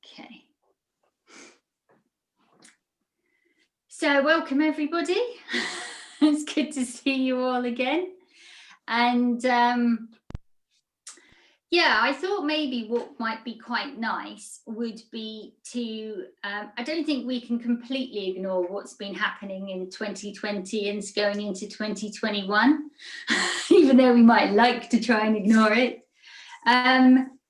Okay. So welcome everybody. It's good to see you all again. And yeah, I thought maybe what might be quite nice would be to, I don't think we can completely ignore what's been happening in 2020 and going into 2021, even though we might like to try and ignore it.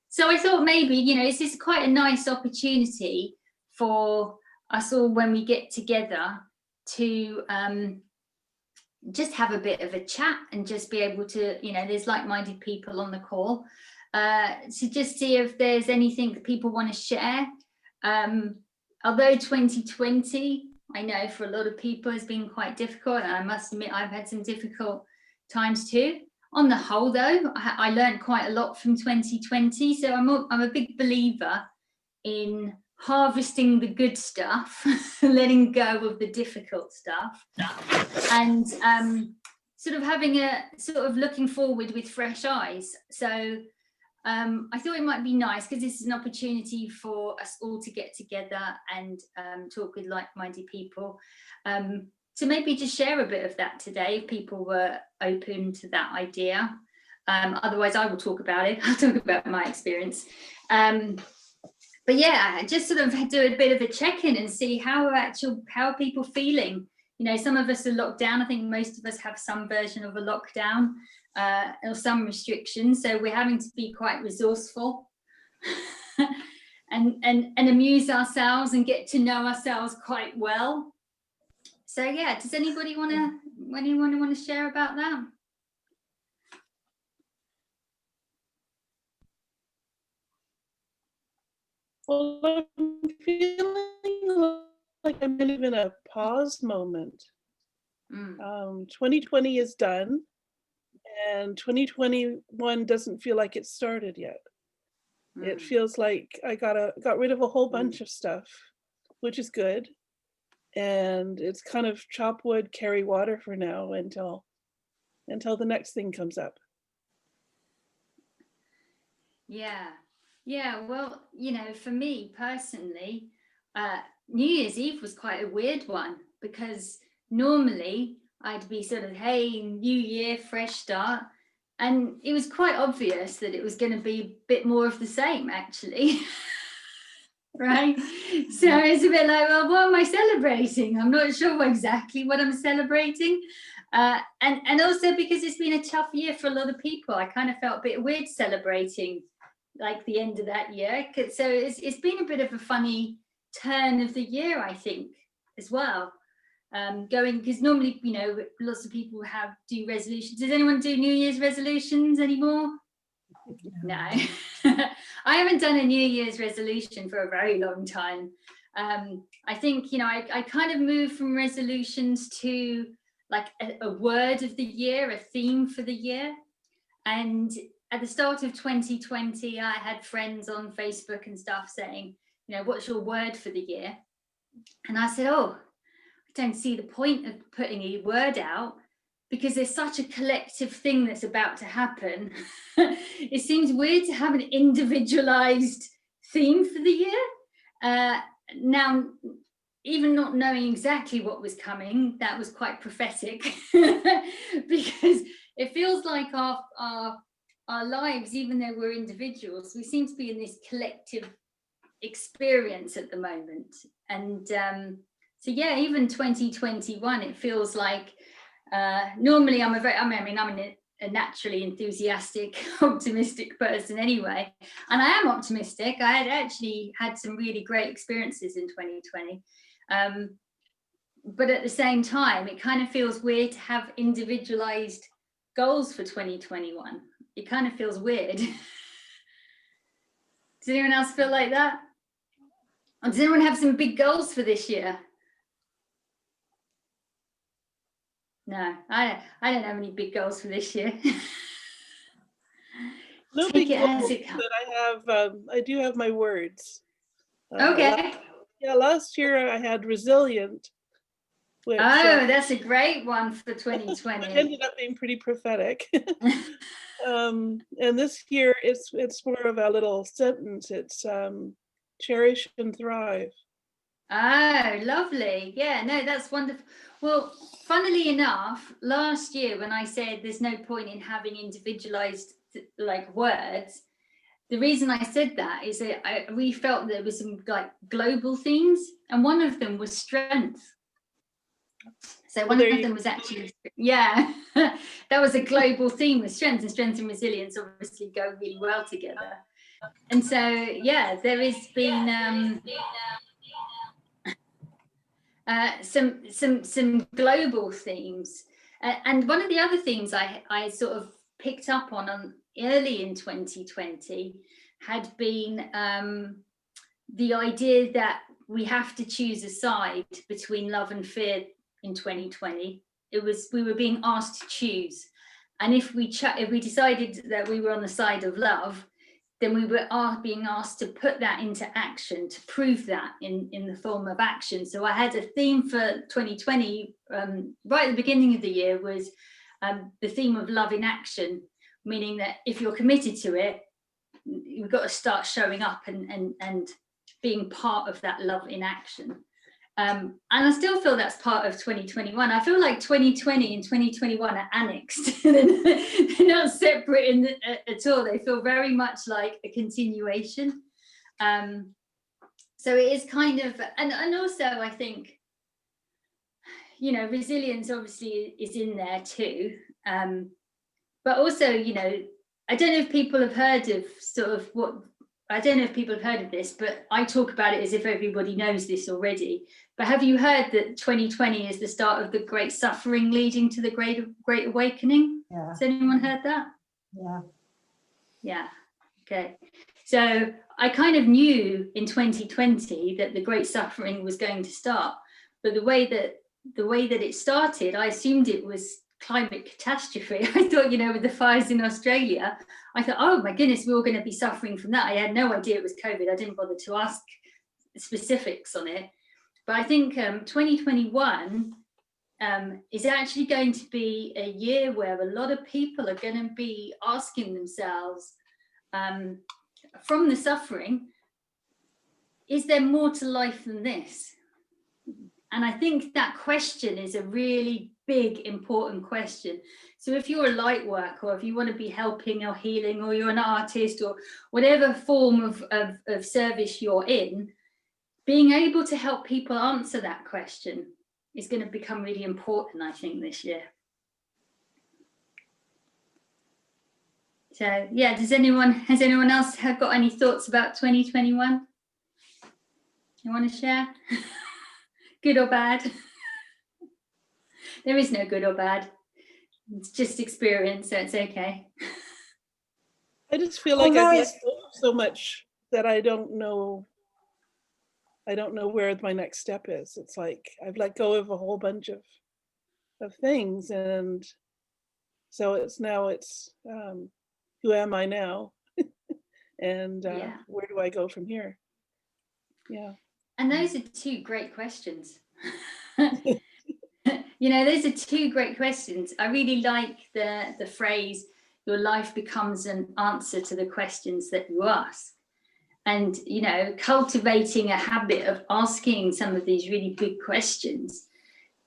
So I thought maybe, you know, this is quite a nice opportunity for us all when we get together to just have a bit of a chat and just be able to, you know, there's like-minded people on the call, to just see if there's anything that people want to share. Although 2020, I know for a lot of people has been quite difficult, and I must admit I've had some difficult times too. On the whole, though, I learned quite a lot from 2020. So I'm a big believer in harvesting the good stuff, letting go of the difficult stuff, and sort of having a sort of looking forward with fresh eyes. So I thought it might be nice, because this is an opportunity for us all to get together and talk with like-minded people. So maybe just share a bit of that today, if people were open to that idea. Otherwise, I will talk about it. I'll talk about my experience. But yeah, just sort of do a bit of a check-in and see how are people feeling. You know, some of us are locked down. I think most of us have some version of a lockdown or some restrictions. So we're having to be quite resourceful and amuse ourselves and get to know ourselves quite well. So yeah, does anybody want to share about that? Well, I'm feeling like I'm kind of in a pause moment. 2020 is done, and 2021 doesn't feel like it started yet. It feels like I got rid of a whole bunch of stuff, which is good. And it's kind of chop wood, carry water for now until the next thing comes up. Yeah, well, you know, for me personally, New Year's Eve was quite a weird one, because normally I'd be sort of, hey, new year, fresh start. And it was quite obvious that it was going to be a bit more of the same, actually. Right? So it's a bit like, well, what am I celebrating? I'm not sure exactly what I'm celebrating. And also because it's been a tough year for a lot of people, I kind of felt a bit weird celebrating like the end of that year. So it's been a bit of a funny turn of the year, I think, as well. Going, because normally, you know, lots of people do resolutions. Does anyone do New Year's resolutions anymore? No. I haven't done a New Year's resolution for a very long time. I think, you know, I kind of moved from resolutions to like a word of the year, a theme for the year. And at the start of 2020, I had friends on Facebook and stuff saying, you know, what's your word for the year? And I said, oh, I don't see the point of putting a word out, because there's such a collective thing that's about to happen. It seems weird to have an individualized theme for the year. Now, even not knowing exactly what was coming, that was quite prophetic, because it feels like our lives, even though we're individuals, we seem to be in this collective experience at the moment. And so yeah, even 2021, it feels like, normally I'm a naturally enthusiastic, optimistic person anyway, and I am optimistic. I had actually had some really great experiences in 2020, but at the same time, it kind of feels weird to have individualized goals for 2021. It kind of feels weird. Does anyone else feel like that? Or does anyone have some big goals for this year? No, I don't have any big goals for this year. No big goals, but I do have my words. Okay. Last year I had resilient. Which, that's a great one for 2020. It ended up being pretty prophetic. And this year it's more of a little sentence. It's cherish and thrive. Oh, lovely. Yeah, no, that's wonderful. Well, funnily enough, last year when I said there's no point in having individualized like words, the reason I said that is that we felt there was some like global themes, and one of them was strength. So one of them was actually, yeah, that was a global theme with strength, and strength and resilience obviously go really well together. And so, yeah, there has been some global themes, and one of the other themes I sort of picked up on early in 2020 had been the idea that we have to choose a side between love and fear in 2020. We were being asked to choose, and if we decided that we were on the side of love, then we were being asked to put that into action, to prove that in the form of action. So I had a theme for 2020, right at the beginning of the year, was the theme of love in action, meaning that if you're committed to it, you've got to start showing up and being part of that love in action. And I still feel that's part of 2021. I feel like 2020 and 2021 are annexed. They're not separate at all. They feel very much like a continuation. So it is kind of, and also I think, you know, resilience obviously is in there too. But also, you know, I don't know if people have heard of I don't know if people have heard of this, but I talk about it as if everybody knows this already. But have you heard that 2020 is the start of the great suffering leading to the great awakening? Yeah. Has anyone heard that? Yeah. Yeah. Okay. So I kind of knew in 2020 that the great suffering was going to start, but the way that it started, I assumed it was climate catastrophe. I thought, you know, with the fires in Australia, I thought, oh my goodness, we're all going to be suffering from that. I had no idea it was COVID. I didn't bother to ask specifics on it. But I think 2021 is actually going to be a year where a lot of people are going to be asking themselves, from the suffering, is there more to life than this? And I think that question is a really big, important question. So if you're a light worker, or if you want to be helping or healing, or you're an artist, or whatever form of service you're in, being able to help people answer that question is going to become really important, I think, this year. So yeah, has anyone else got any thoughts about 2021? You want to share? Good or bad? There is no good or bad. It's just experience, so it's okay. I just feel like I've let go of so much that I don't know where my next step is. It's like I've let go of a whole bunch of things, and so it's who am I now? And where do I go from here? Yeah. And those are two great questions. You know, those are two great questions. I really like the phrase, your life becomes an answer to the questions that you ask. And, you know, cultivating a habit of asking some of these really big questions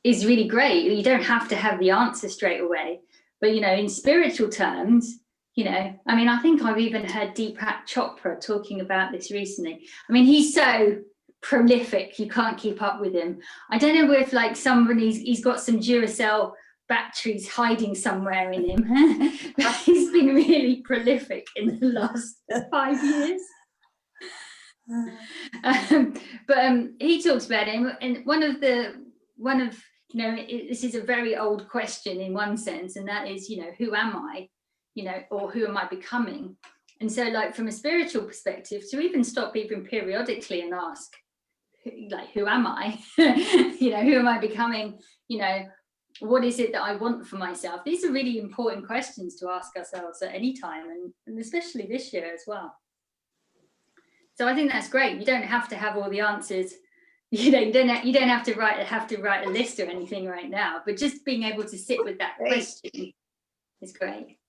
is really great. You don't have to have the answer straight away. But, you know, in spiritual terms, you know, I mean, I think I've even heard Deepak Chopra talking about this recently. I mean, he's so prolific, you can't keep up with him. I don't know if like he's got some Duracell batteries hiding somewhere in him, but he's been really prolific in the last 5 years. But he talks about it, and one of you know, this is a very old question in one sense, and that is, you know, who am I, you know, or who am I becoming? And so, like, from a spiritual perspective, to even stop even periodically and ask, like, who am I? You know, who am I becoming? You know, what is it that I want for myself? These are really important questions to ask ourselves at any time, and especially this year as well. So I think that's great. You don't have to have all the answers. You know, you don't have to write a list or anything right now, but just being able to sit with that question is great.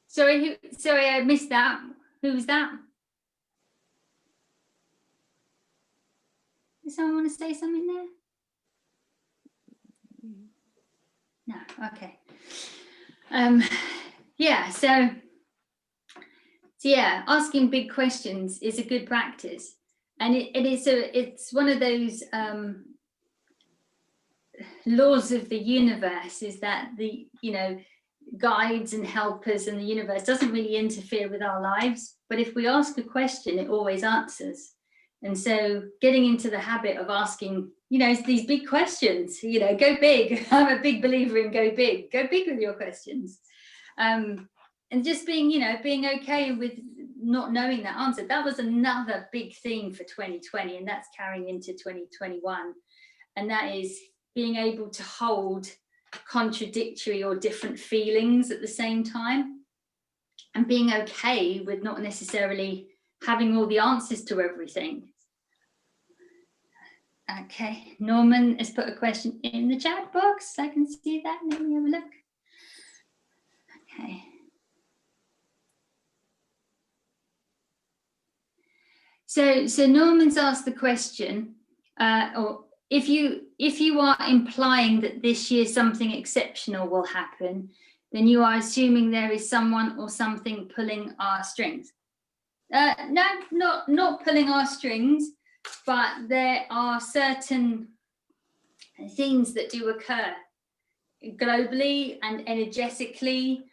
Sorry, I missed that. Who was that? Does someone want to say something there? No, okay. Yeah, so yeah, asking big questions is a good practice, and it's one of those laws of the universe, is that the guides and helpers in the universe doesn't really interfere with our lives, but if we ask a question, it always answers. And so getting into the habit of asking these big questions, go big. I'm a big believer in go big with your questions, and just being okay with not knowing that answer. That was another big theme for 2020, and that's carrying into 2021, and that is being able to hold contradictory or different feelings at the same time, and being okay with not necessarily having all the answers to everything. Okay, Norman has put a question in the chat box. I can see that. Let me have a look. Okay. So Norman's asked the question, or if you are implying that this year something exceptional will happen, then you are assuming there is someone or something pulling our strings. No, not pulling our strings, but there are certain things that do occur globally and energetically.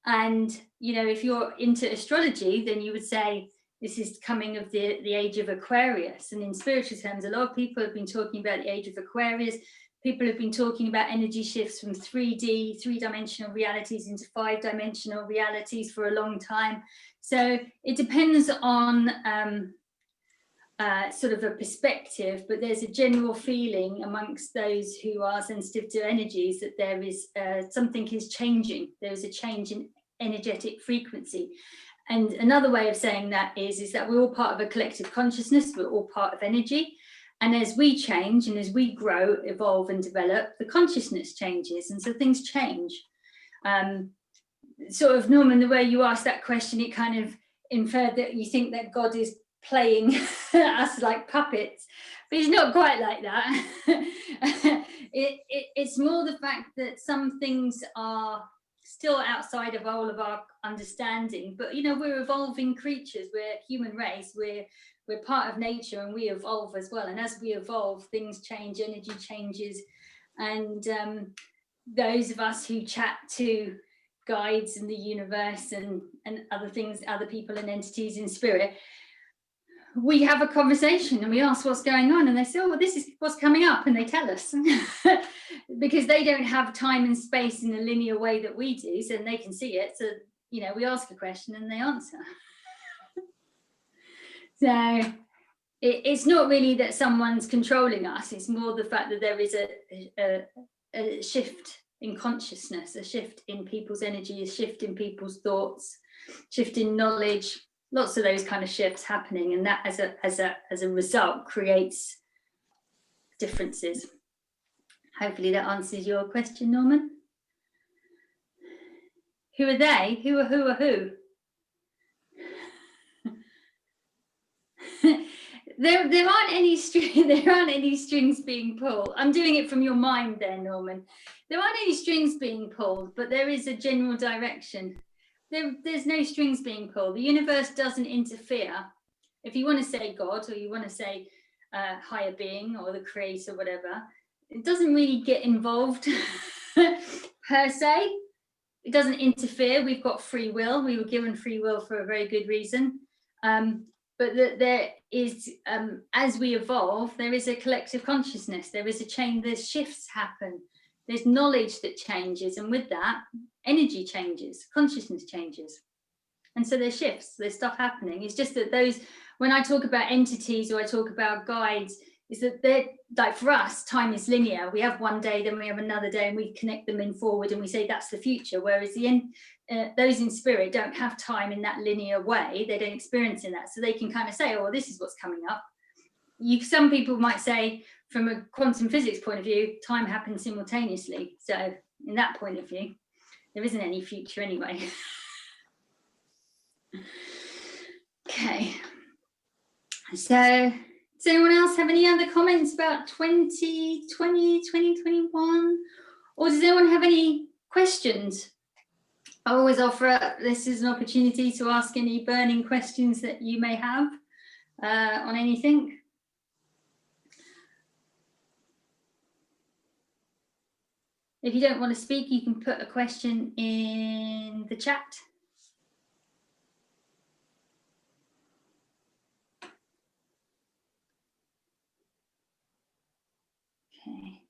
And if you're into astrology, then you would say this is coming of the age of Aquarius. And in spiritual terms, a lot of people have been talking about the age of Aquarius. People have been talking about energy shifts from 3D, three-dimensional realities, into five-dimensional realities for a long time. So it depends on sort of a perspective, but there's a general feeling amongst those who are sensitive to energies that there is something is changing. There's a change in energetic frequency. And another way of saying that is that we're all part of a collective consciousness. We're all part of energy. And as we change and as we grow, evolve and develop, the consciousness changes. And so things change. Sort of, Norman, the way you asked that question, it kind of inferred that you think that God is playing us like puppets, but he's not quite like that. It's more the fact that some things are still outside of all of our understanding, but we're evolving creatures, we're human race, we're part of nature, and we evolve as well. And as we evolve, things change, energy changes, and those of us who chat to guides in the universe and other things, other people and entities in spirit, we have a conversation and we ask what's going on, and they say, oh, well, this is what's coming up, and they tell us because they don't have time and space in a linear way that we do, so they can see it. So we ask a question and they answer. So it's not really that someone's controlling us, it's more the fact that there is a shift in consciousness, a shift in people's energy, a shift in people's thoughts, shift in knowledge, lots of those kind of shifts happening, and that as a result creates differences. Hopefully that answers your question, Norman. Who are they? Who are who? There aren't any strings being pulled. I'm doing it from your mind there, Norman. There aren't any strings being pulled, but there is a general direction. There's no strings being pulled. The universe doesn't interfere. If you want to say God, or you want to say higher being, or the creator, whatever, it doesn't really get involved per se. It doesn't interfere. We've got free will. We were given free will for a very good reason. But that there is, as we evolve, there is a collective consciousness. There is a change. There's shifts happen. There's knowledge that changes, and with that, energy changes, consciousness changes, and so there's shifts. There's stuff happening. It's just that those, when I talk about entities or I talk about guides, is that they're like, for us, time is linear. We have one day, then we have another day, and we connect them in forward, and we say that's the future. Whereas those in spirit don't have time in that linear way. They don't experience in that, so they can kind of say, oh, this is what's coming up. Some people might say, from a quantum physics point of view, time happens simultaneously. So in that point of view, there isn't any future anyway. Okay. So Does anyone else have any other comments about 2020, 2021? Or does anyone have any questions? I always offer this as an opportunity to ask any burning questions that you may have on anything. If you don't want to speak, you can put a question in the chat. Okay.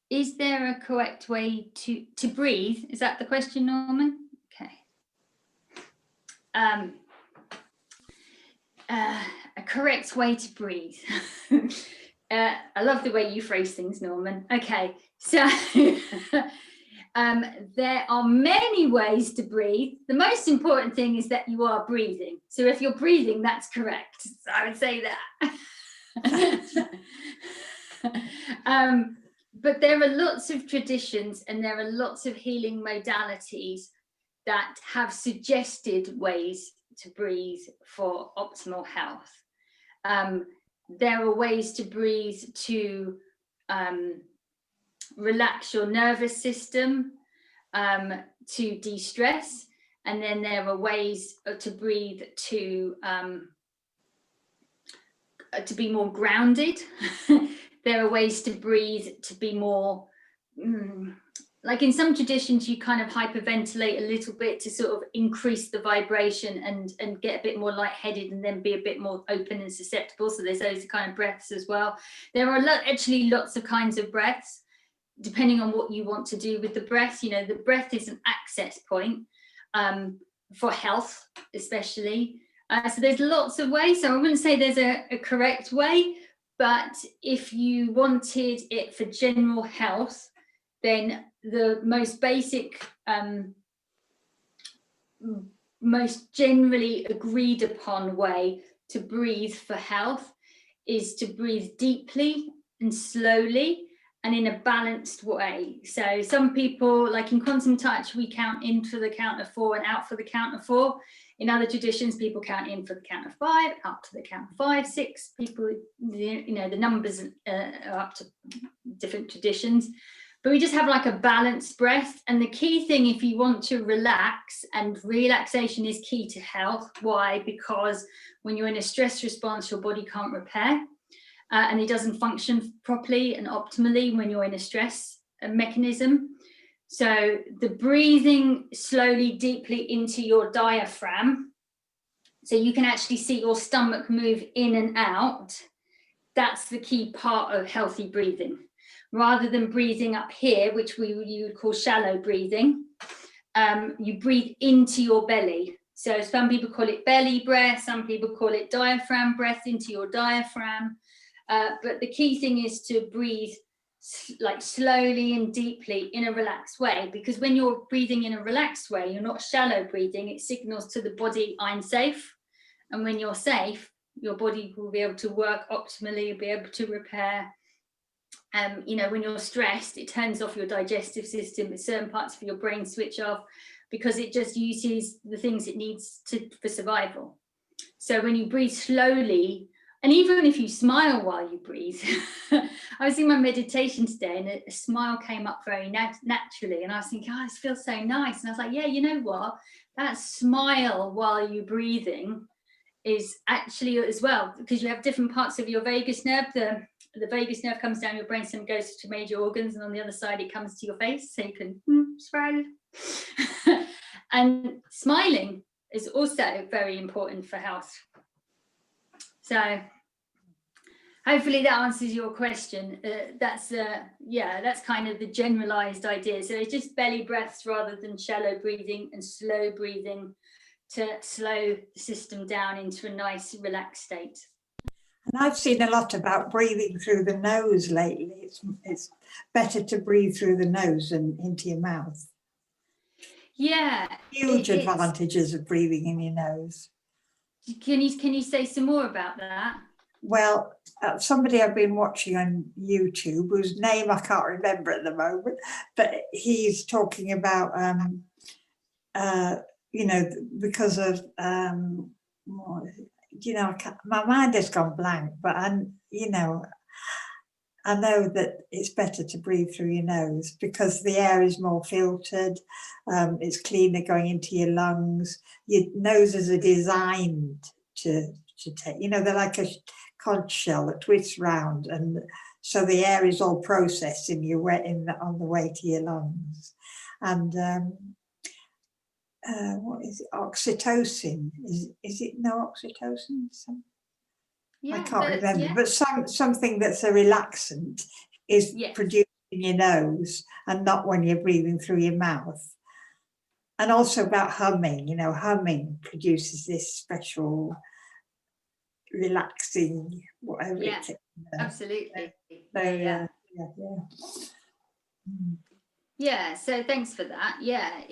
Is there a correct way to breathe? Is that the question, Norman? Okay. A correct way to breathe. I love the way you phrase things, Norman. Okay, so there are many ways to breathe. The most important thing is that you are breathing. So if you're breathing, that's correct. So I would say that. But there are lots of traditions and there are lots of healing modalities that have suggested ways to breathe for optimal health. There are ways to breathe to relax your nervous system, to de-stress, and then there are ways to breathe to be more grounded. There are ways to breathe to be more, like in some traditions, you kind of hyperventilate a little bit to sort of increase the vibration and get a bit more lightheaded and then be a bit more open and susceptible. So there's those kind of breaths as well. There are actually lots of kinds of breaths, depending on what you want to do with the breath. You know, the breath is an access point for health, especially. So there's lots of ways. So I wouldn't say there's a correct way, but if you wanted it for general health, then the most basic, most generally agreed upon way to breathe for health is to breathe deeply and slowly and in a balanced way. So some people, like in quantum touch, we count in for the count of 4 and out for the count of 4. In other traditions, people count in for the count of 5, out to the count of 5, 6. People, you know, the numbers are up to different traditions. But we just have like a balanced breath. And the key thing, if you want to relax, and relaxation is key to health. Why? Because when you're in a stress response, your body can't repair. And it doesn't function properly and optimally when you're in a stress mechanism. So the breathing slowly, deeply into your diaphragm, so you can actually see your stomach move in and out. That's the key part of healthy breathing. Rather than breathing up here, which you would call shallow breathing, you breathe into your belly. So some people call it belly breath, some people call it diaphragm breath into your diaphragm. But the key thing is to breathe like slowly and deeply in a relaxed way, because when you're breathing in a relaxed way, you're not shallow breathing, it signals to the body, I'm safe. And when you're safe, your body will be able to work optimally, be able to repair. You know, when you're stressed, it turns off your digestive system, certain parts of your brain switch off because it just uses the things it needs for survival. So when you breathe slowly, and even if you smile while you breathe, I was in my meditation today and a smile came up very naturally. And I was thinking, oh, this feels so nice. And I was like, yeah, you know what? That smile while you're breathing is actually as well, because you have different parts of your vagus nerve. The vagus nerve comes down your brainstem, goes to major organs, and on the other side, it comes to your face. So you can smile. And smiling is also very important for health. So hopefully that answers your question. That's kind of the generalized idea. So it's just belly breaths rather than shallow breathing and slow breathing to slow the system down into a nice relaxed state. And I've seen a lot about breathing through the nose lately. It's better to breathe through the nose than into your mouth. Yeah. Huge advantages of breathing in your nose. Can you say some more about that? Well, somebody I've been watching on YouTube, whose name I can't remember at the moment, but he's talking about you know, because of, you know, my mind has gone blank, but you know, I know that it's better to breathe through your nose because the air is more filtered. It's cleaner going into your lungs. Your noses are designed to take, you know, they're like a conch shell that twists round, and so the air is all processed in your on the way to your lungs. And what is it? Oxytocin? Is it no oxytocin? Yeah, I can't remember, yeah. but something that's a relaxant is Yes. produced in your nose and not when you're breathing through your mouth. And also about humming, you know, humming produces this special relaxing whatever Yeah, it is. absolutely. So, Yeah. Yeah, so thanks for that. Yeah,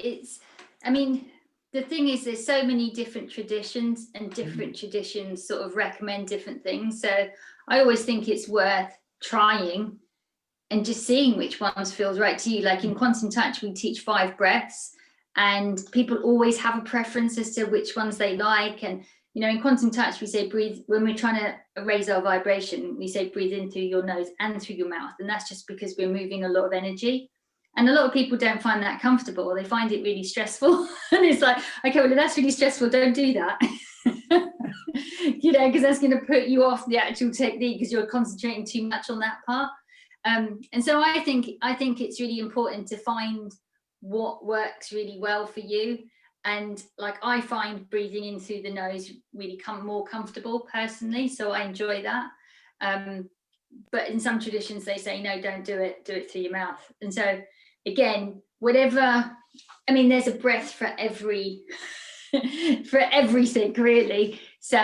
I mean, the thing is, there's so many different traditions, and different traditions sort of recommend different things. So I always think it's worth trying and just seeing which ones feels right to you. Like in Quantum Touch, we teach 5 breaths, and people always have a preference as to which ones they like. And, you know, in Quantum Touch, we say breathe, when we're trying to raise our vibration, we say breathe in through your nose and through your mouth. And that's just because we're moving a lot of energy. And a lot of people don't find that comfortable. They find it really stressful. And it's like, okay, well, if that's really stressful, don't do that. You know, because that's going to put you off the actual technique because you're concentrating too much on that part. And so I think it's really important to find what works really well for you. And like, I find breathing in through the nose really more comfortable personally. So I enjoy that. But in some traditions, they say, no, don't do it through your mouth. And so again, whatever, I mean, there's a breath for every, for everything really. So,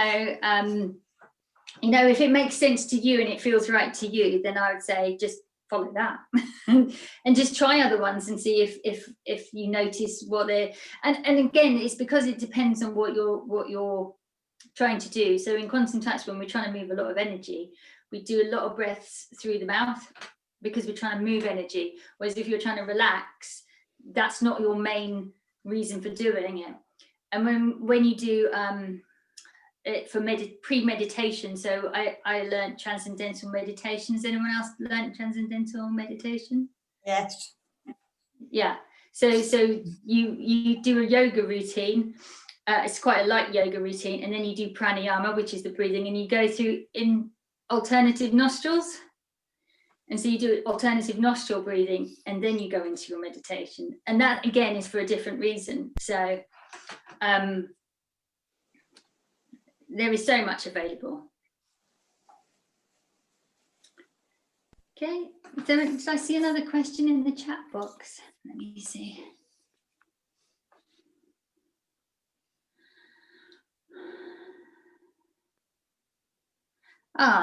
you know, if it makes sense to you and it feels right to you, then I would say just follow that and just try other ones and see if you notice what they're, and again, it's because it depends on what you're trying to do. So in Quantum Touch, when we're trying to move a lot of energy, we do a lot of breaths through the mouth because we're trying to move energy. Whereas if you're trying to relax, that's not your main reason for doing it. And when you do it for pre-meditation, so I learned transcendental meditation. Has anyone else learned transcendental meditation? Yes. Yeah. So you do a yoga routine. It's quite a light yoga routine, and then you do pranayama, which is the breathing, and you go through in alternative nostrils. And so you do alternative nostril breathing, and then you go into your meditation. And that again is for a different reason. So there is so much available. Okay, so did I see another question in the chat box? Let me see.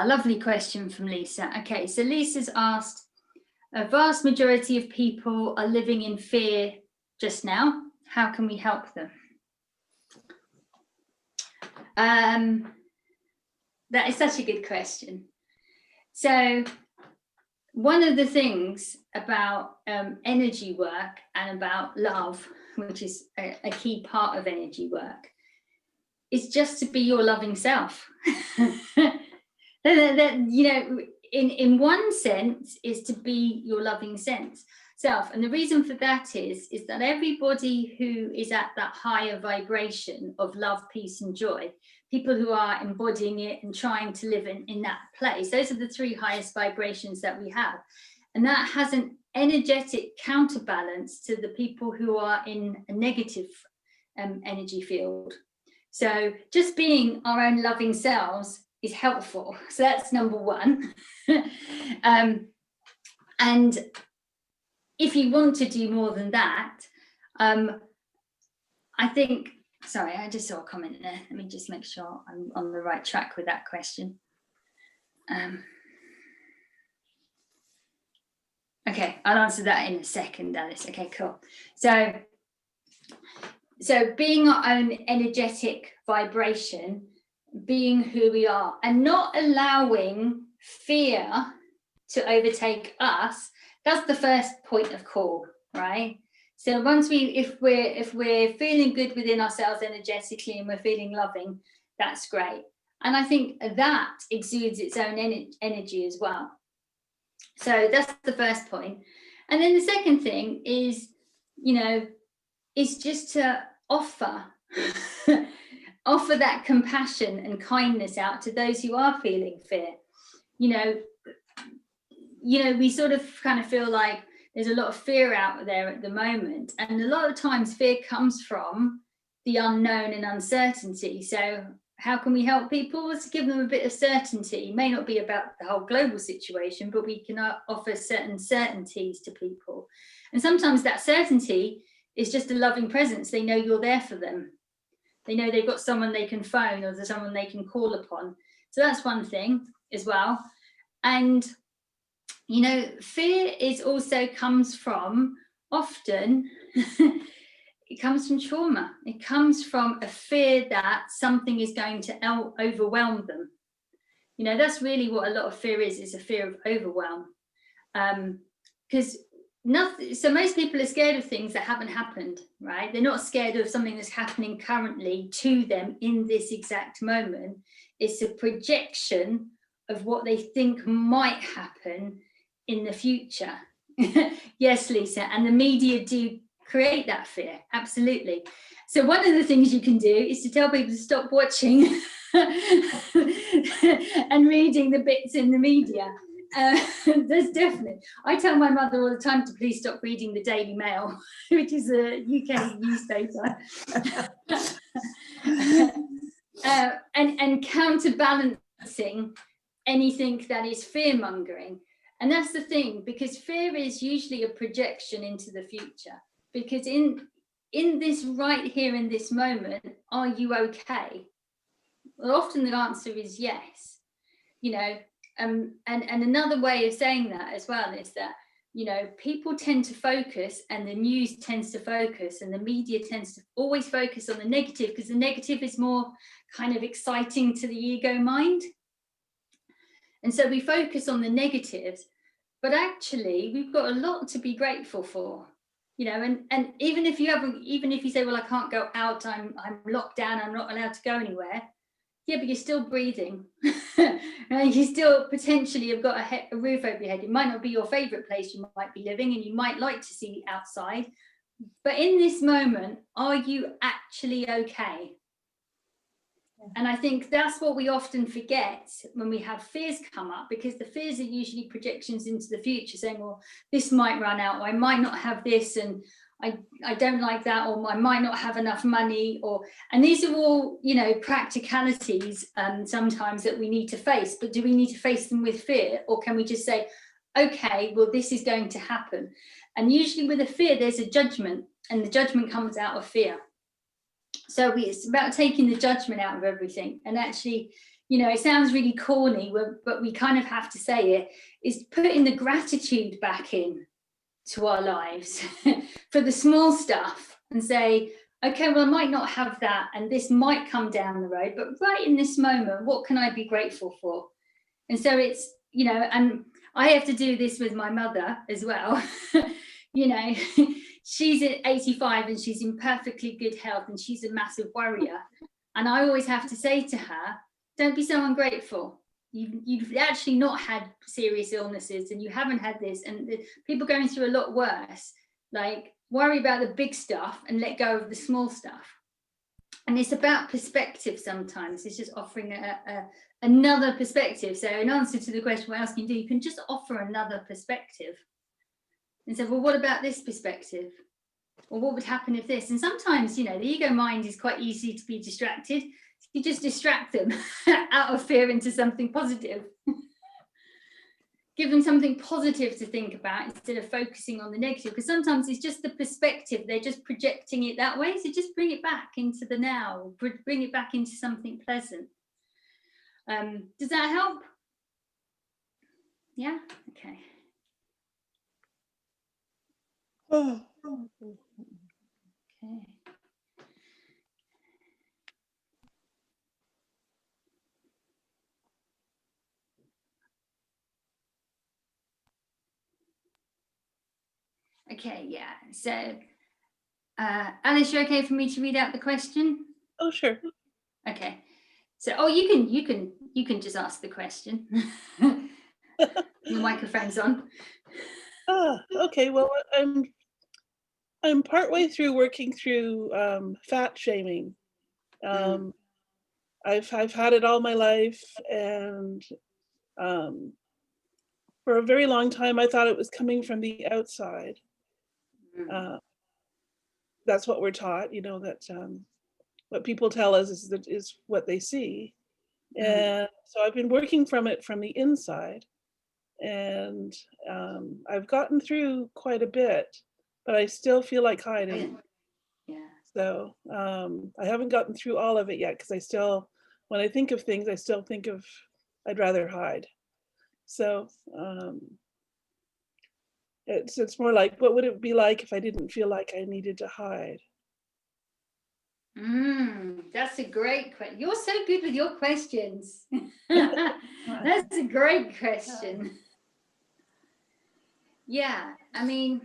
Lovely question from Lisa. Okay, so Lisa's asked, a vast majority of people are living in fear just now. How can we help them? That is such a good question. So one of the things about energy work and about love, which is a key part of energy work, is just to be your loving self. That, you know, in one sense, is to be your loving self. And the reason for that is that everybody who is at that higher vibration of love, peace, and joy, people who are embodying it and trying to live in that place, those are the 3 highest vibrations that we have. And that has an energetic counterbalance to the people who are in a negative energy field. So just being our own loving selves is helpful. So that's number 1. And if you want to do more than that, I think, sorry, I just saw a comment there. Let me just make sure I'm on the right track with that question. Okay, I'll answer that in a second, Alice. Okay, cool. So being our own energetic vibration, being who we are, and not allowing fear to overtake us, that's the first point of call, right? So once if we're feeling good within ourselves energetically and we're feeling loving, that's great. And I think that exudes its own energy as well. So that's the first point. And then the second thing is, is just to offer offer that compassion and kindness out to those who are feeling fear. We sort of kind of feel like there's a lot of fear out there at the moment, and a lot of times fear comes from the unknown and uncertainty. So how can we help people? Let's give them a bit of certainty. It may not be about the whole global situation, but we can offer certain certainties to people. And sometimes that certainty is just a loving presence. They know you're there for them. They know they've got someone they can phone, or there's someone they can call upon. So that's one thing as well. And fear is also comes from often it comes from trauma. It comes from a fear that something is going to overwhelm them. That's really what a lot of fear is a fear of overwhelm. Because so most people are scared of things that haven't happened, right? They're not scared of something that's happening currently to them in this exact moment. It's a projection of what they think might happen in the future. Yes, Lisa, and the media do create that fear, absolutely. So one of the things you can do is to tell people to stop watching and reading the bits in the media. There's definitely, I tell my mother all the time to please stop reading the Daily Mail, which is a UK newspaper. And counterbalancing anything that is fear-mongering. And that's the thing, because fear is usually a projection into the future. Because in this right here in this moment, are you okay? Well, often the answer is yes. And another way of saying that as well is that, people tend to focus, and the news tends to focus, and the media tends to always focus on the negative, because the negative is more kind of exciting to the ego mind. And so we focus on the negatives, but actually we've got a lot to be grateful for, and even if you say, well, I can't go out, I'm locked down, I'm not allowed to go anywhere. Yeah, but you're still breathing. Right? You still potentially have got a roof over your head. It might not be your favorite place you might be living, and you might like to see outside. But in this moment, are you actually okay? And I think that's what we often forget when we have fears come up, because the fears are usually projections into the future, saying, well, this might run out, or I might not have this, and I don't like that, or I might not have enough money, and these are all, practicalities sometimes that we need to face. But do we need to face them with fear, or can we just say, okay, well, this is going to happen? And usually with a fear, there's a judgment, and the judgment comes out of fear. So it's about taking the judgment out of everything. And actually, it sounds really corny, but we kind of have to say it, is putting the gratitude back in to our lives for the small stuff, and say, okay, well, I might not have that, and this might come down the road, but right in this moment, what can I be grateful for? And so it's, and I have to do this with my mother as well. She's at 85 and she's in perfectly good health, and she's a massive worrier. And I always have to say to her, don't be so ungrateful. You've actually not had serious illnesses, and you haven't had this, and people going through a lot worse. Like, worry about the big stuff and let go of the small stuff. And it's about perspective sometimes. It's just offering another perspective. So in answer to the question, what else can you do? You can just offer another perspective. And say, well, what about this perspective? Or what would happen if this? And sometimes, the ego mind is quite easy to be distracted. You just distract them out of fear into something positive. Give them something positive to think about instead of focusing on the negative, because sometimes it's just the perspective. They're just projecting it that way. So just bring it back into the now, bring it back into something pleasant. Does that help? Yeah? Okay. Oh. Okay. Okay, yeah. So Alice, you okay for me to read out the question? Oh, sure. Okay. So, oh, you can just ask the question. Your microphone's on. Okay. Well, I'm partway through working through fat shaming. I've had it all my life, and for a very long time I thought it was coming from the outside. That's what we're taught, that what people tell us is what they see. And so I've been working from the inside, and I've gotten through quite a bit, but I still feel like hiding. Yeah. So I haven't gotten through all of it yet, because when I think of things, I still think of I'd rather hide. So it's more like, what would it be like if I didn't feel like I needed to hide? That's a great question. You're so good with your questions. That's a great question. Yeah, I mean,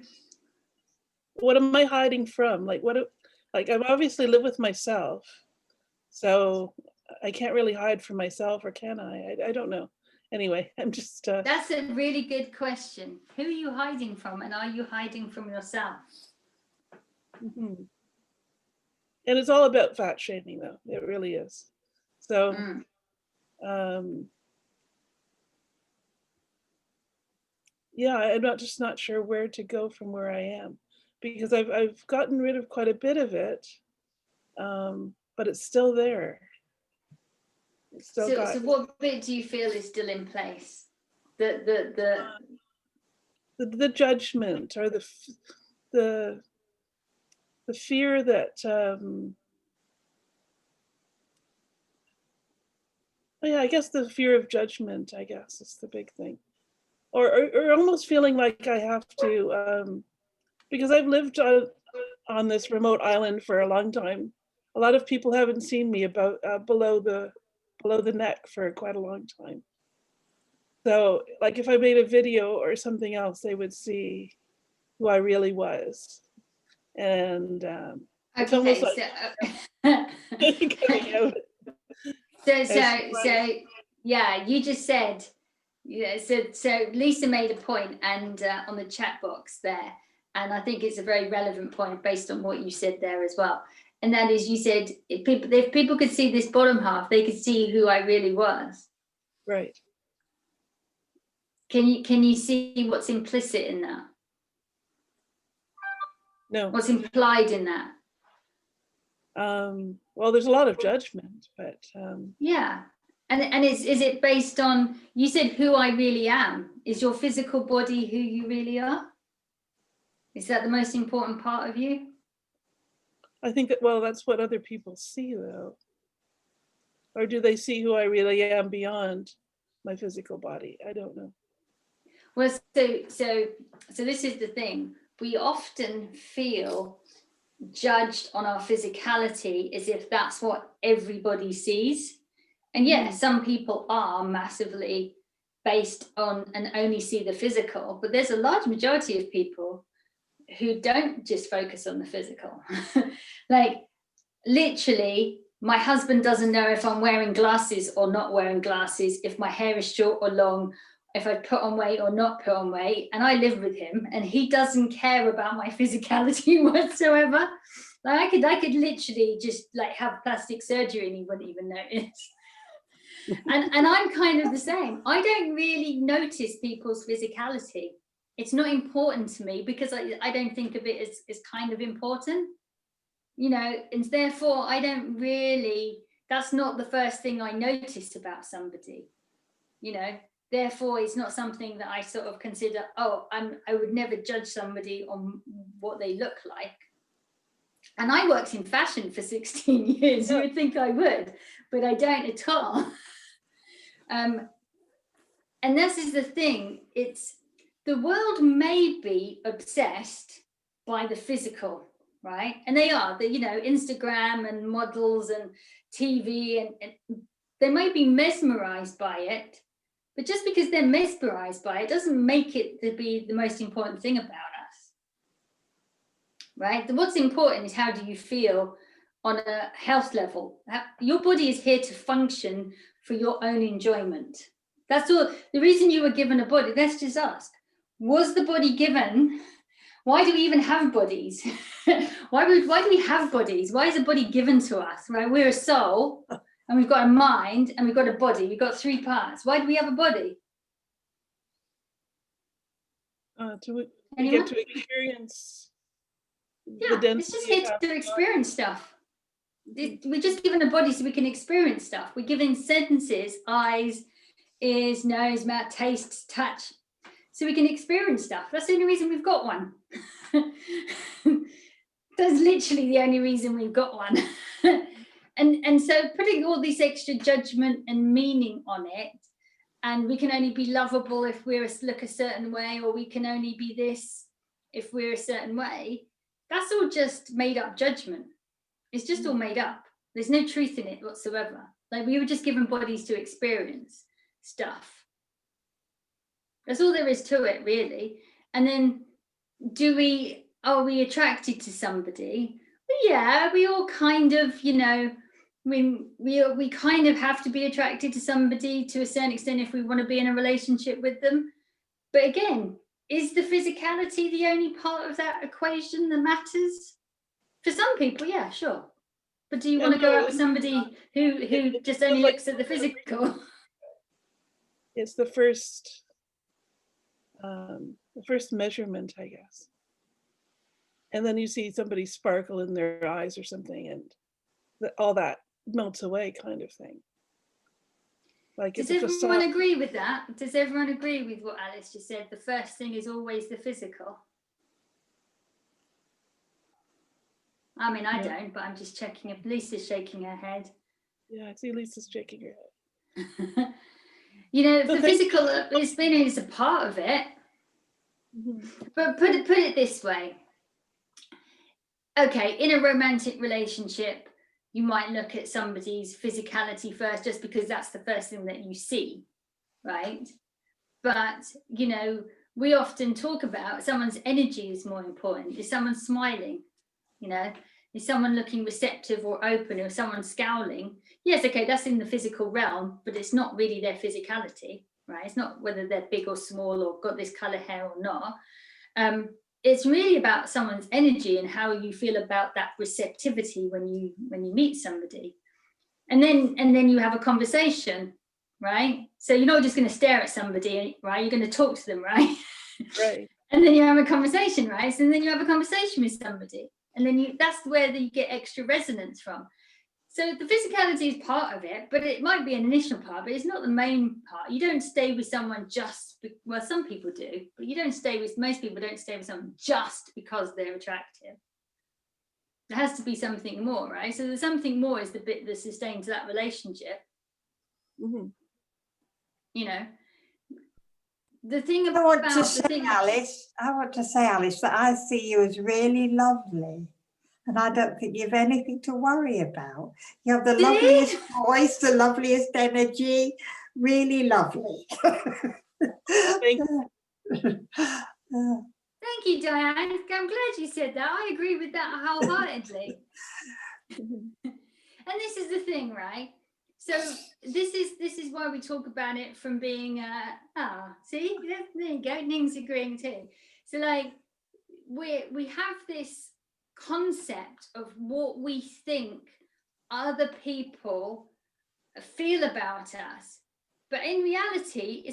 what am I hiding from? Like I obviously live with myself, so I can't really hide from myself, or can I? I don't know. Anyway, I'm just. That's a really good question. Who are you hiding from, and are you hiding from yourself? Mm-hmm. And it's all about fat shaming, though. It really is. So, yeah, I'm not sure where to go from where I am, because I've gotten rid of quite a bit of it, but it's still there. It's still so what bit do you feel is still in place? The judgment, or the fear that yeah, I guess the fear of judgment, I guess, is the big thing, or almost feeling like I have to, because I've lived on this remote island for a long time. A lot of people haven't seen me about below the neck for quite a long time. So, like, if I made a video or something else, they would see who I really was, and it's almost like coming out. So yeah, you just said, yeah, so Lisa made a point, and on the chat box there, and I think it's a very relevant point based on what you said there as well. And that is, you said if people could see this bottom half, they could see who I really was. Right. Can you see what's implicit in that? No. What's implied in that? Well, there's a lot of judgment, but yeah. And is it based on, you said who I really am? Is your physical body who you really are? Is that the most important part of you? I think that, well, that's what other people see, though. Or do they see who I really am beyond my physical body? I don't know. Well, so this is the thing. We often feel judged on our physicality as if that's what everybody sees. And yeah, some people are massively based on and only see the physical, but there's a large majority of people who don't just focus on the physical. Like, literally, my husband doesn't know if I'm wearing glasses or not wearing glasses, if my hair is short or long, if I put on weight or not put on weight. And I live with him, and he doesn't care about my physicality whatsoever. Like, I could literally just like have plastic surgery and he wouldn't even notice. And I'm kind of the same. I don't really notice people's physicality. It's not important to me because I don't think of it as kind of important, and therefore I don't really, that's not the first thing I notice about somebody, therefore it's not something that I sort of consider, I would never judge somebody on what they look like. And I worked in fashion for 16 years. You would think I would, but I don't at all. And this is the thing, it's the world may be obsessed by the physical, right? And they are, Instagram and models and TV, and they might be mesmerized by it, but just because they're mesmerized by it doesn't make it to be the most important thing about us. right? What's important is how do you feel on a health level. Your body is here to function for your own enjoyment. That's all. The reason you were given a body, let's just ask, was the body given? Why do we even have bodies? why do we have bodies? Why is a body given to us, right? We're a soul, and we've got a mind, and we've got a body. We've got 3 parts. Why do we have a body? To get to experience the Yeah, density it's just here of to experience stuff. We're just given a body so we can experience stuff. We're given senses, eyes, ears, nose, mouth, taste, touch, so we can experience stuff. That's the only reason we've got one. That's literally the only reason we've got one. and so putting all this extra judgment and meaning on it, and we can only be lovable if we look a certain way, or we can only be this if we're a certain way, that's all just made up judgment. It's just all made up. There's no truth in it whatsoever. Like, we were just given bodies to experience stuff. That's all there is to it, really. And then are we attracted to somebody? Well, yeah, we all kind of, you know, we kind of have to be attracted to somebody to a certain extent if we want to be in a relationship with them. But again, is the physicality the only part of that equation that matters? For some people, yeah, sure. But do you want to go out with somebody who just only looks at the physical? It's the first measurement, I guess. And then you see somebody sparkle in their eyes or something, and all that melts away, kind of thing. Like, does everyone agree with that? Does everyone agree with what Alice just said? The first thing is always the physical. I mean, I don't, but I'm just checking if Lisa's shaking her head. Yeah, I see Lisa's shaking her head. You know, the physical is a part of it. Mm-hmm. But put it this way. Okay, in a romantic relationship, you might look at somebody's physicality first, just because that's the first thing that you see, right? But, you know, we often talk about someone's energy is more important. Is someone smiling? You know, is someone looking receptive or open, or someone scowling? Yes, okay, that's in the physical realm, but it's not really their physicality, right? It's not whether they're big or small or got this color hair or not. It's really about someone's energy and how you feel about that receptivity when you meet somebody. And then you have a conversation, right? So you're not just going to stare at somebody, right? You're going to talk to them, right? Right. And then you have a conversation, right? So then you have a conversation with somebody. And then that's where you get extra resonance from. So the physicality is part of it, but it might be an initial part, but it's not the main part. You don't stay with someone well, some people do, but most people don't stay with someone just because they're attractive. There has to be something more, right? So the something more is the bit that sustains that relationship. Mm-hmm. You know, the thing about I want to say, Alice, that I see you as really lovely. And I don't think you've anything to worry about. You have the loveliest voice, the loveliest energy, really lovely. Thank you. Thank you, Diane. I'm glad you said that. I agree with that wholeheartedly. And this is the thing, right? So this is why we talk about it from being see, there you go, Ning's agreeing too. So like we have this concept of what we think other people feel about us, but in reality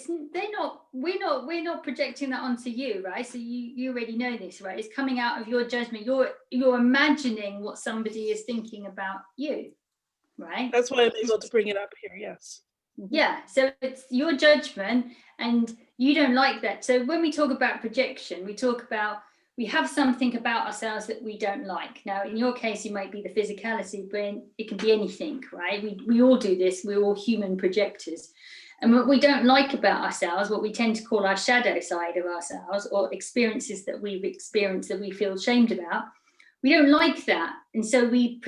we're not projecting that onto you, right? So you already know this, right? It's coming out of your judgment. You're imagining what somebody is thinking about you, right? That's why I'm able to bring it up here. Yes. Mm-hmm. Yeah, so it's your judgment and you don't like that. So when we talk about projection, we talk about we have something about ourselves that we don't like. Now, in your case, it might be the physicality, but it can be anything, right? We all do this. We're all human projectors. And what we don't like about ourselves, what we tend to call our shadow side of ourselves, or experiences that we've experienced that we feel shamed about, we don't like that. And so we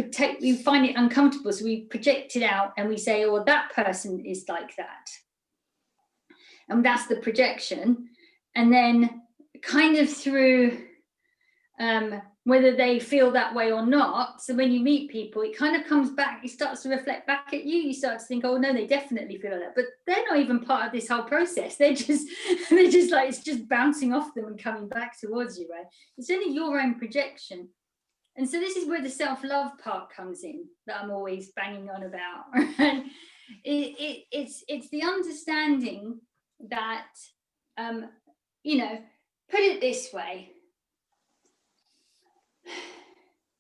find it uncomfortable. So we project it out and we say, oh, that person is like that. And that's the projection. And then kind of through whether they feel that way or not. So when you meet people, it kind of comes back, it starts to reflect back at you. You start to think, oh no, they definitely feel that, but they're not even part of this whole process. They're just like, it's just bouncing off them and coming back towards you, right? It's only your own projection. And so this is where the self-love part comes in, that I'm always banging on about. Right? It's the understanding that, you know, put it this way.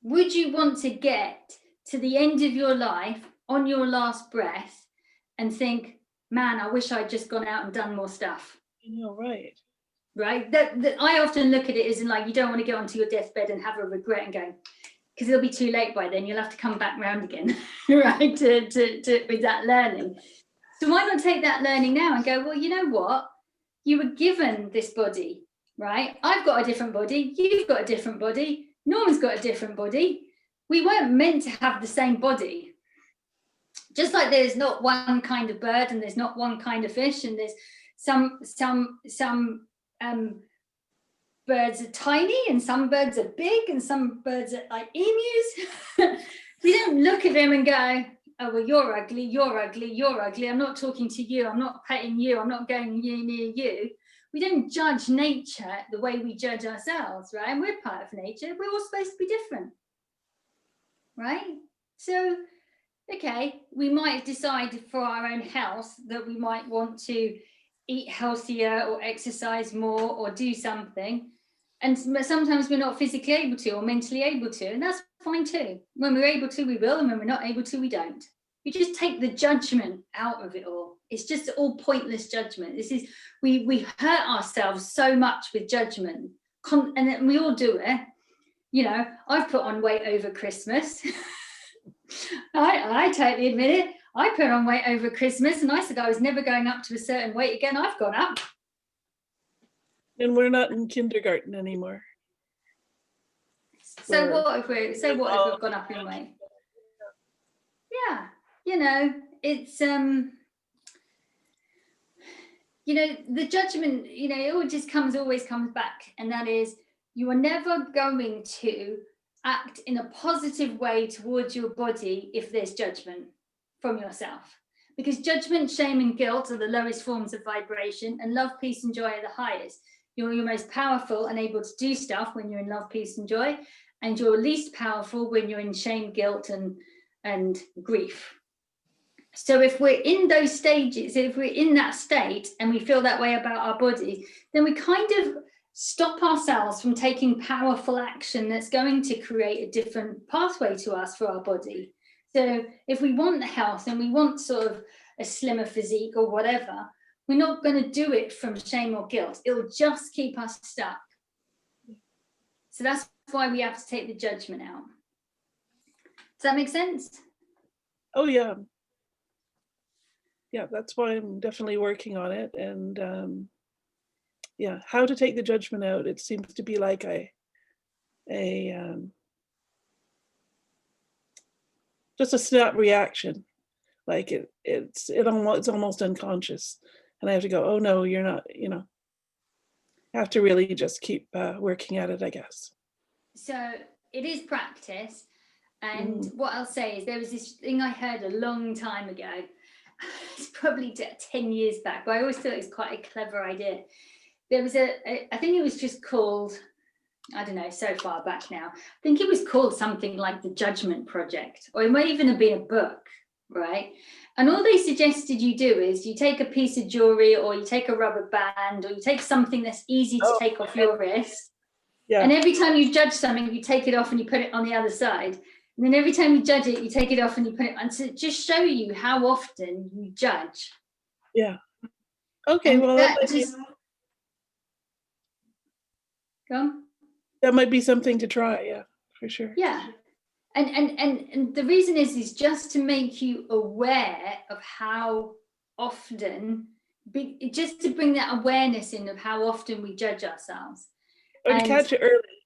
Would you want to get to the end of your life on your last breath and think, man, I wish I'd just gone out and done more stuff? You know, right. Right. That I often look at it as in, like, you don't want to go onto your deathbed and have a regret and go, because it'll be too late by then. You'll have to come back round again, right? To with that learning. So why not take that learning now and go, well, you know what? You were given this body, right? I've got a different body. You've got a different body. Norman's got a different body. We weren't meant to have the same body. Just like there's not one kind of bird and there's not one kind of fish, and there's some birds are tiny and some birds are big and some birds are like emus. We don't look at them and go, oh, well, you're ugly, you're ugly, you're ugly. I'm not talking to you. I'm not petting you. I'm not going near you. We don't judge nature the way we judge ourselves, right? And we're part of nature. We're all supposed to be different, right? So, okay, we might decide for our own health that we might want to eat healthier or exercise more or do something. And sometimes we're not physically able to or mentally able to, and that's fine too. When we're able to, we will, and when we're not able to, we don't. You just take the judgment out of it all. It's just all pointless judgment. This is, we hurt ourselves so much with judgment, and we all do it. You know, I've put on weight over Christmas. I totally admit it. I put on weight over Christmas, and I said I was never going up to a certain weight again. I've gone up. And we're not in kindergarten anymore. So what if we've gone up in weight? Yeah, you know, it's you know, the judgment, you know, it always comes back, and that is, you are never going to act in a positive way towards your body if there's judgment from yourself, because judgment, shame, and guilt are the lowest forms of vibration, and love, peace, and joy are the highest. You're most powerful and able to do stuff when you're in love, peace, and joy, and you're least powerful when you're in shame, guilt, and grief. So if we're in those stages, if we're in that state and we feel that way about our body, then we kind of stop ourselves from taking powerful action that's going to create a different pathway to us for our body. So if we want health and we want sort of a slimmer physique or whatever, we're not going to do it from shame or guilt. It'll just keep us stuck. So that's why we have to take the judgment out. Does that make sense? Oh, yeah. Yeah, that's why I'm definitely working on it. And yeah, how to take the judgment out. It seems to be like just a snap reaction. Like it's almost unconscious. And I have to go, oh no, you're not, you know. I have to really just keep working at it, I guess. So it is practice. And what I'll say is, there was this thing I heard a long time ago. It's probably 10 years back, but I always thought it was quite a clever idea. There was I think it was just called, I don't know, so far back now. I think it was called something like the Judgment Project, or it might even have been a book, right? And all they suggested you do is you take a piece of jewelry, or you take a rubber band, or you take something that's easy to take off your wrist. Yeah. And every time you judge something, you take it off and you put it on the other side. And then every time you judge it, you take it off and you put it on, to just show you how often you judge. Yeah. Okay. And well, that go on. That might be something to try. Yeah, for sure. Yeah. And the reason is just to make you aware of how often, just to bring that awareness in of how often we judge ourselves. Or to catch it early.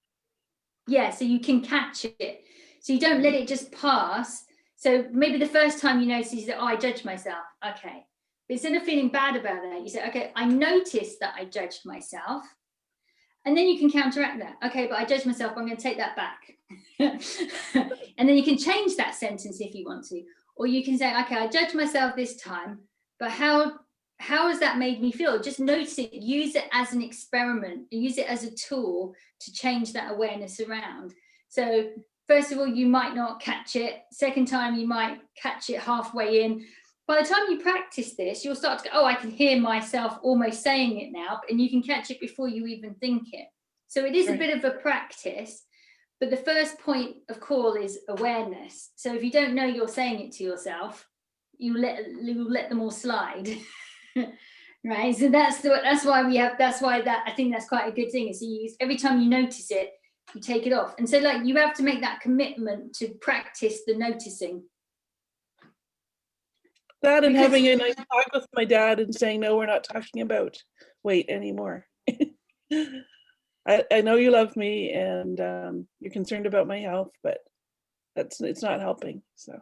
Yeah, so you can catch it. So you don't let it just pass. So maybe the first time you notice is that, oh, I judge myself. Okay. But instead of feeling bad about that, you say, okay, I noticed that I judged myself. And then you can counteract that. Okay, but I judge myself, I'm going to take that back. And then you can change that sentence if you want to. Or you can say, okay, I judge myself this time, but how has that made me feel? Just notice it, use it as an experiment, use it as a tool to change that awareness around. So first of all, you might not catch it. Second time, you might catch it halfway in. By the time you practice this, you'll start to go, oh, I can hear myself almost saying it now, and you can catch it before you even think it. So it is a bit of a practice, but the first point of call is awareness. So if you don't know you're saying it to yourself, you let them all slide. Right? So that's why I think that's quite a good thing, is to use every time you notice it, you take it off. And so like you have to make that commitment to practice the noticing. That and having a nice talk with my dad and saying, no, we're not talking about weight anymore. I know you love me and you're concerned about my health, but it's not helping. So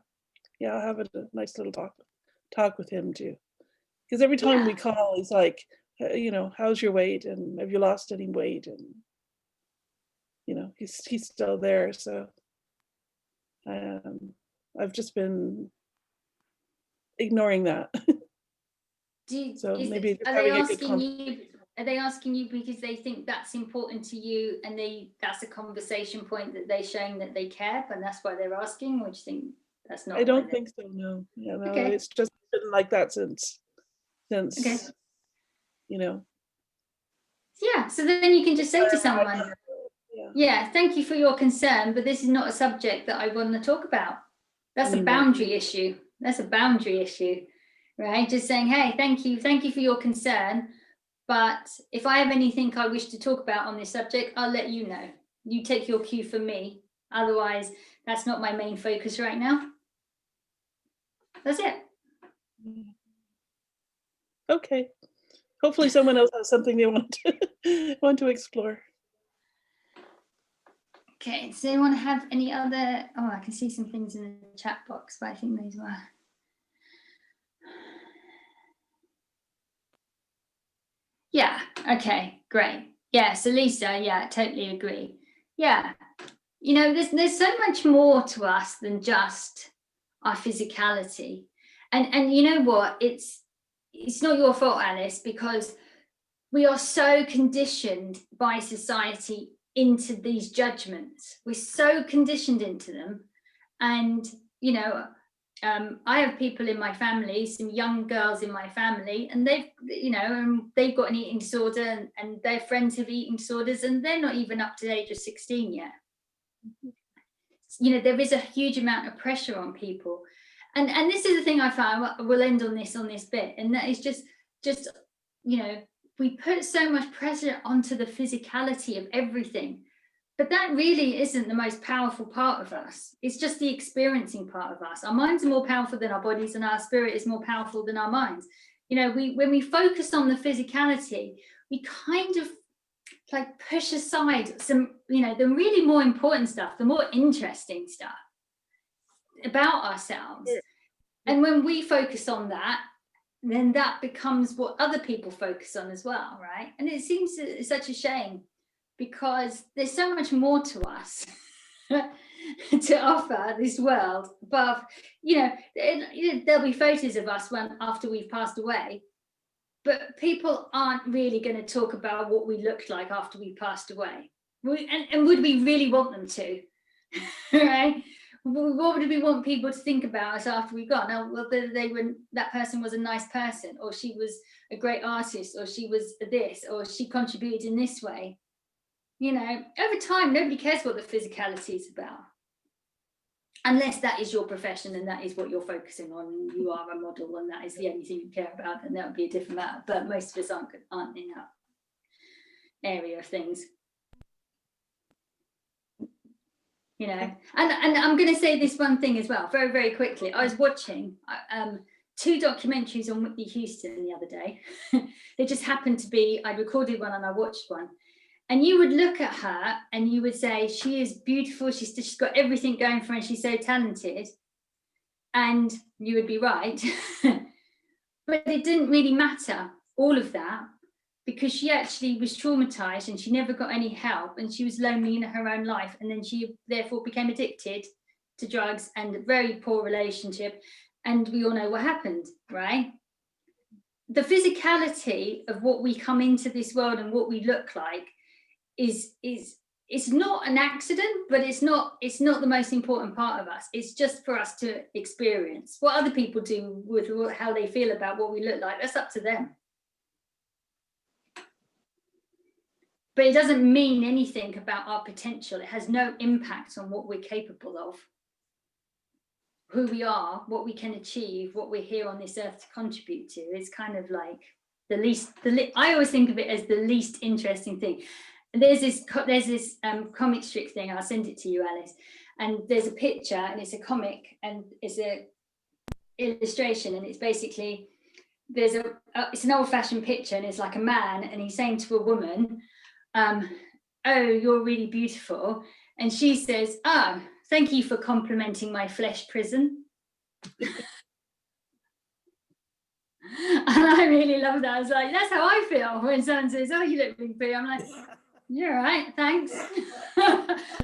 yeah, I'll have a nice little talk with him too. Because every time we call, he's like, how's your weight? And have you lost any weight? And he's still there. So I've just been ignoring that. Are they asking you because they think that's important to you, and that's a conversation point that they're showing that they care, and that's why they're asking? Or do you think that's not? I don't think so. No. Yeah, no. Okay. It's just been like that since. Okay. Yeah. So then you can just say to someone, yeah, thank you for your concern, but this is not a subject that I want to talk about. That's a boundary issue. That's a boundary issue, right? Just saying, hey, thank you for your concern, but if I have anything I wish to talk about on this subject, I'll let you know. You take your cue from me. Otherwise, that's not my main focus right now. That's it. Okay. Hopefully someone else has something they want to explore. Okay, does anyone have any other? Oh, I can see some things in the chat box, but I think those were. Yeah, okay, great. Yeah, so Lisa, yeah, totally agree. Yeah, there's so much more to us than just our physicality. And you know what? It's not your fault, Alice, because we are so conditioned by society into these judgments. We're so conditioned into them. And, I have people in my family, some young girls in my family, and they've got an eating disorder, and their friends have eating disorders, and they're not even up to the age of 16 yet. There is a huge amount of pressure on people. And this is the thing I found, we'll end on this bit, and that is just, we put so much pressure onto the physicality of everything, but that really isn't the most powerful part of us. It's just the experiencing part of us. Our minds are more powerful than our bodies, and our spirit is more powerful than our minds. When we focus on the physicality, we kind of like push aside some, the really more important stuff, the more interesting stuff about ourselves. And when we focus on that, then that becomes what other people focus on as well, right? And it seems such a shame, because there's so much more to us to offer this world above. There'll be photos of us after we've passed away, but people aren't really going to talk about what we looked like after we passed away. And would we really want them to? Right? What would we want people to think about us after we've gone? Now, whether that person was a nice person, or she was a great artist, or she was this, or she contributed in this way. Over time, nobody cares what the physicality is about, unless that is your profession and that is what you're focusing on. You are a model, and that is the only thing you care about, and that would be a different matter. But most of us aren't in that area of things. And I'm going to say this one thing as well, very, very quickly. I was watching 2 documentaries on Whitney Houston the other day. They just happened to be, I recorded one and I watched one. And you would look at her and you would say, she is beautiful, she's got everything going for her, and she's so talented. And you would be right. But it didn't really matter, all of that, because she actually was traumatized and she never got any help, and she was lonely in her own life, and then she therefore became addicted to drugs and a very poor relationship, and we all know what happened, right? The physicality of what we come into this world and what we look like is it's not an accident, but it's not the most important part of us. It's just for us to experience. What other people do with how they feel about what we look like, that's up to them. But it doesn't mean anything about our potential. It has no impact on what we're capable of, who we are, what we can achieve, what we're here on this earth to contribute to. It's kind of like I always think of it as the least interesting thing. And there's this comic strip thing. I'll send it to you, Alice. And there's a picture, and it's a comic, and it's a illustration, and it's basically it's an old-fashioned picture, and it's like a man, and he's saying to a woman, "Oh, you're really beautiful," and she says, "Oh, thank you for complimenting my flesh prison." And I really love that. I was like, that's how I feel when someone says, "Oh, you look really pretty." I'm like, "You're right, thanks."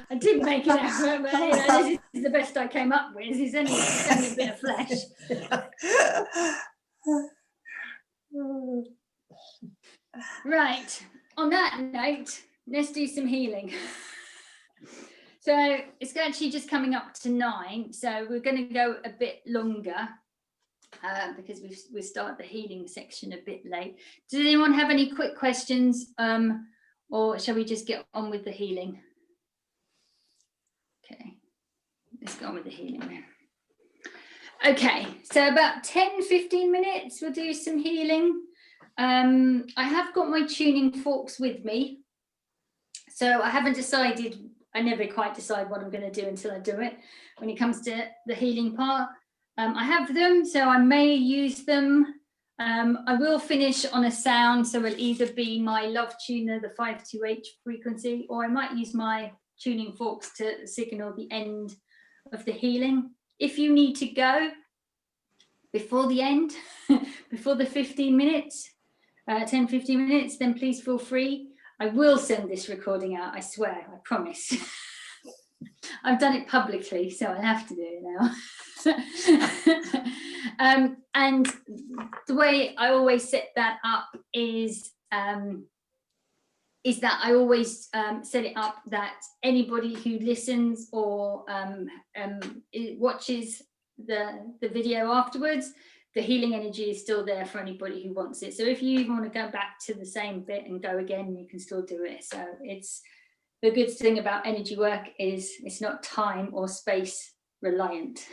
I did make an effort, but you know, this is the best I came up with. It's only a bit of flesh. Right. On that note, let's do some healing. So it's actually just coming up to 9, so we're going to go a bit longer because we start the healing section a bit late. Does anyone have any quick questions, or shall we just get on with the healing? Okay, let's go on with the healing then. Okay, so about 10-15 minutes we'll do some healing. I have got my tuning forks with me, so I haven't decided. I never quite decide what I'm going to do until I do it. When it comes to the healing part, I have them, so I may use them. I will finish on a sound, so it'll either be my love tuner, the 528 frequency, or I might use my tuning forks to signal the end of the healing. If you need to go before the end, before the 15 minutes, 10-15 minutes, then please feel free. I will send this recording out, I swear, I promise. I've done it publicly, so I have to do it now. And the way I always set that up is that I always set it up that anybody who listens or watches the video afterwards, the healing energy is still there for anybody who wants it. So if you want to go back to the same bit and go again, you can still do it. So it's the good thing about energy work is it's not time or space reliant.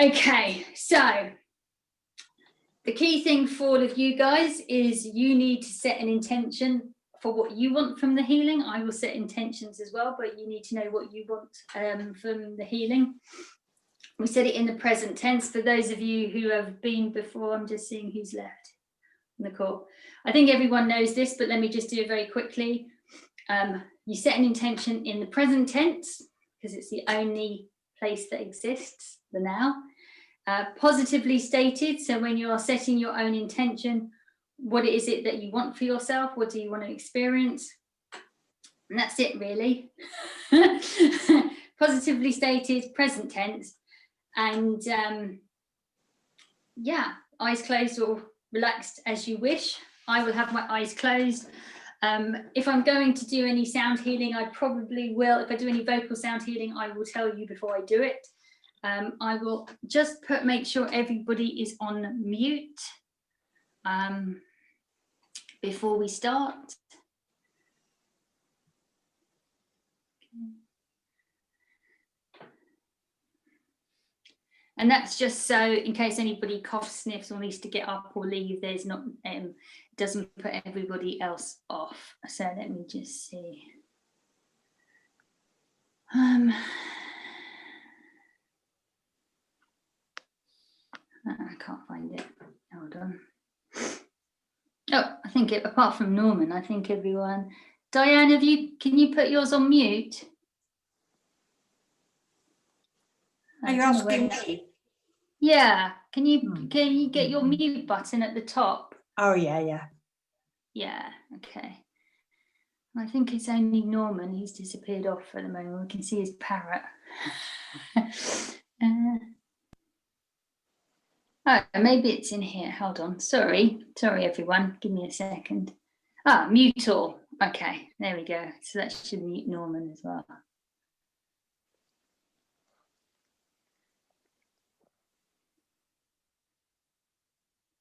Okay, so the key thing for all of you guys is you need to set an intention for what you want from the healing. I will set intentions as well, but you need to know what you want from the healing. We said it in the present tense. For those of you who have been before, I'm just seeing who's left in the call. I think everyone knows this, but let me just do it very quickly. You set an intention in the present tense because it's the only place that exists, the now. Positively stated, so when you're setting your own intention, what is it that you want for yourself? What do you want to experience? And that's it, really. Positively stated, present tense. And yeah, eyes closed or relaxed as you wish. I will have my eyes closed. If I'm going to do any sound healing, I probably will. If I do any vocal sound healing, I will tell you before I do it. I will just make sure everybody is on mute before we start. And that's just so in case anybody coughs, sniffs, or needs to get up or leave, there's not, it doesn't put everybody else off. So let me just see. I can't find it. Hold on. Oh, I think apart from Norman, I think everyone. Diane, can you put yours on mute? Are you asking me? Yeah, can you get your mute button at the top? Oh, yeah, yeah. Yeah, okay. I think it's only Norman who's disappeared off for the moment. We can see his parrot. Oh, maybe it's in here. Hold on. Sorry, everyone. Give me a second. Mute all. Okay, there we go. So that should mute Norman as well.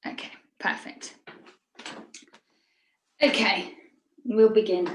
Okay, perfect. Okay, we'll begin.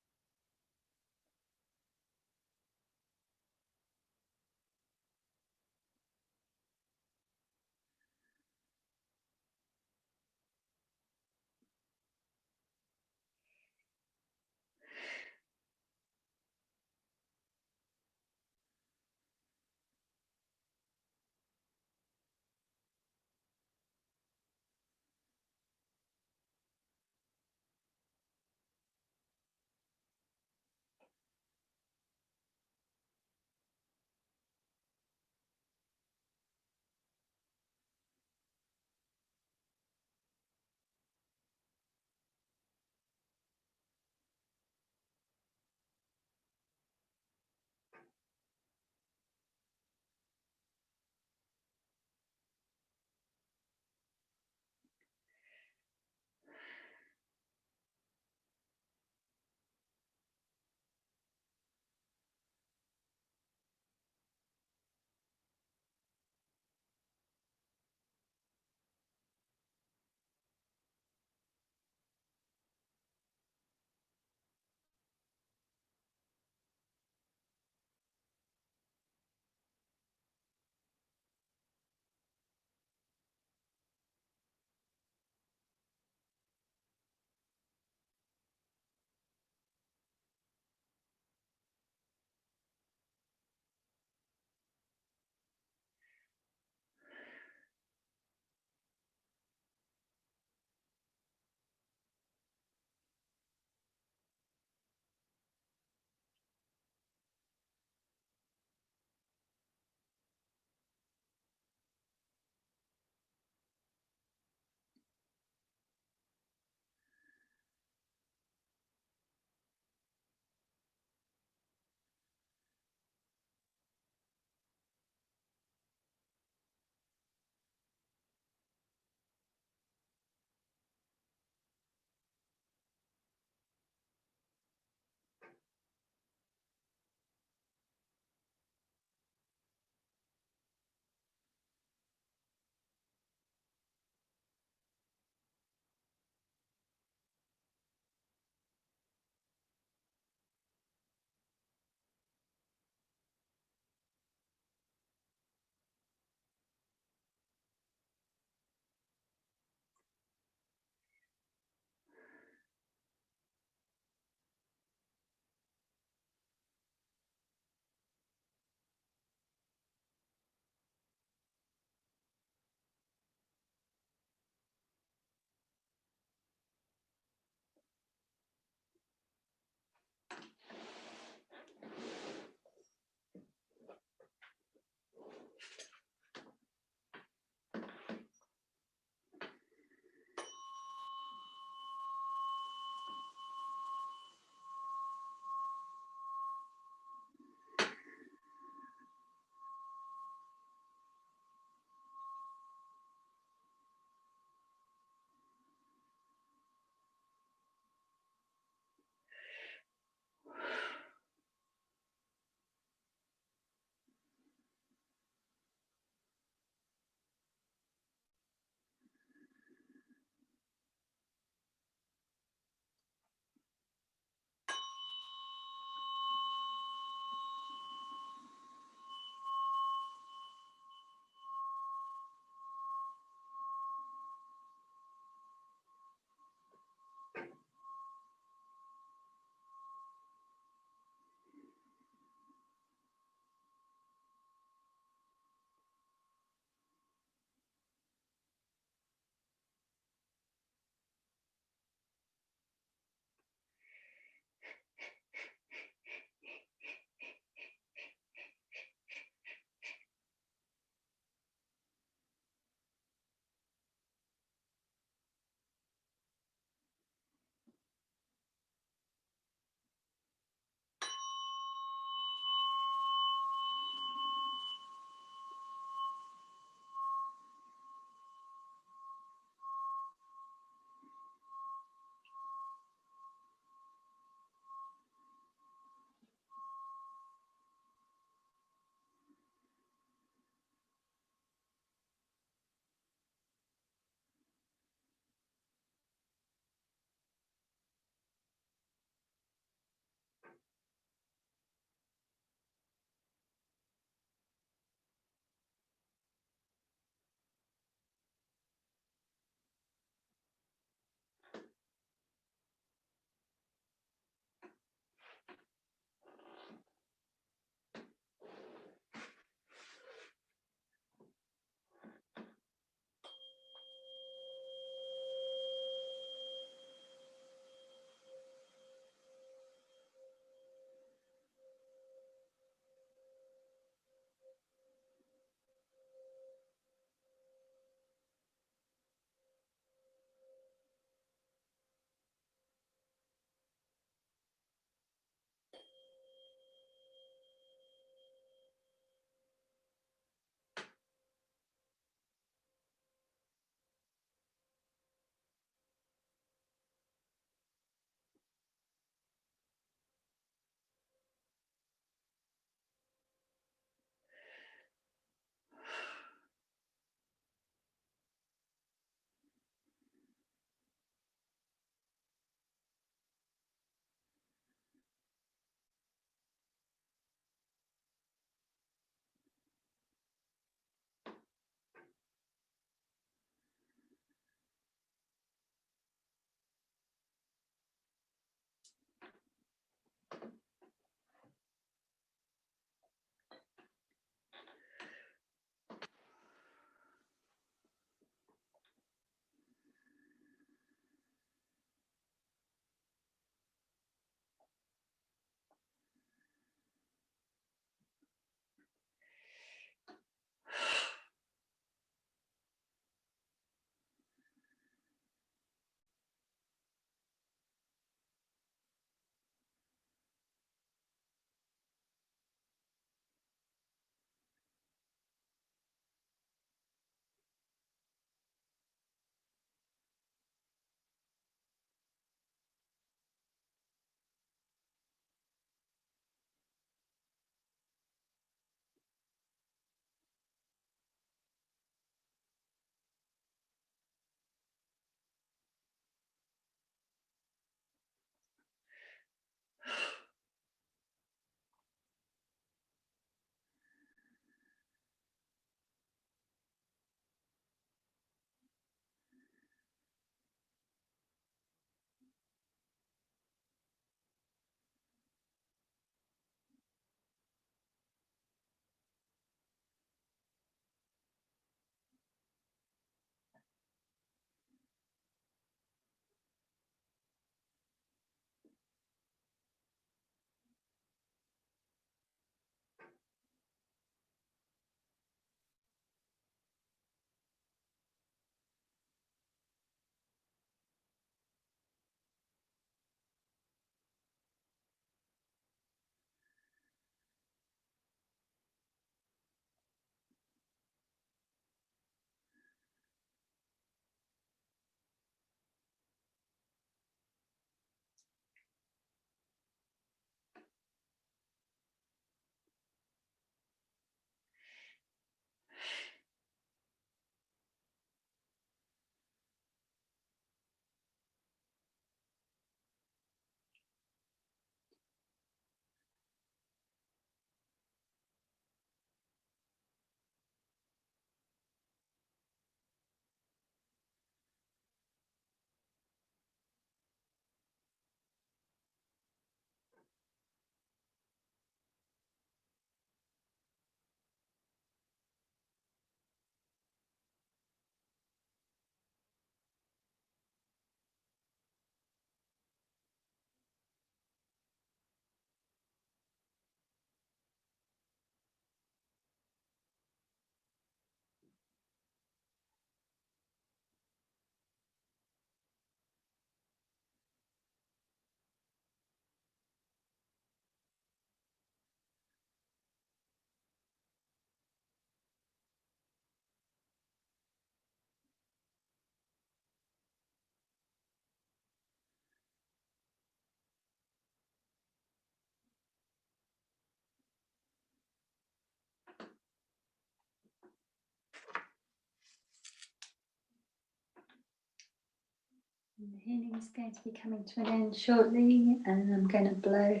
The healing is going to be coming to an end shortly, and I'm going to blow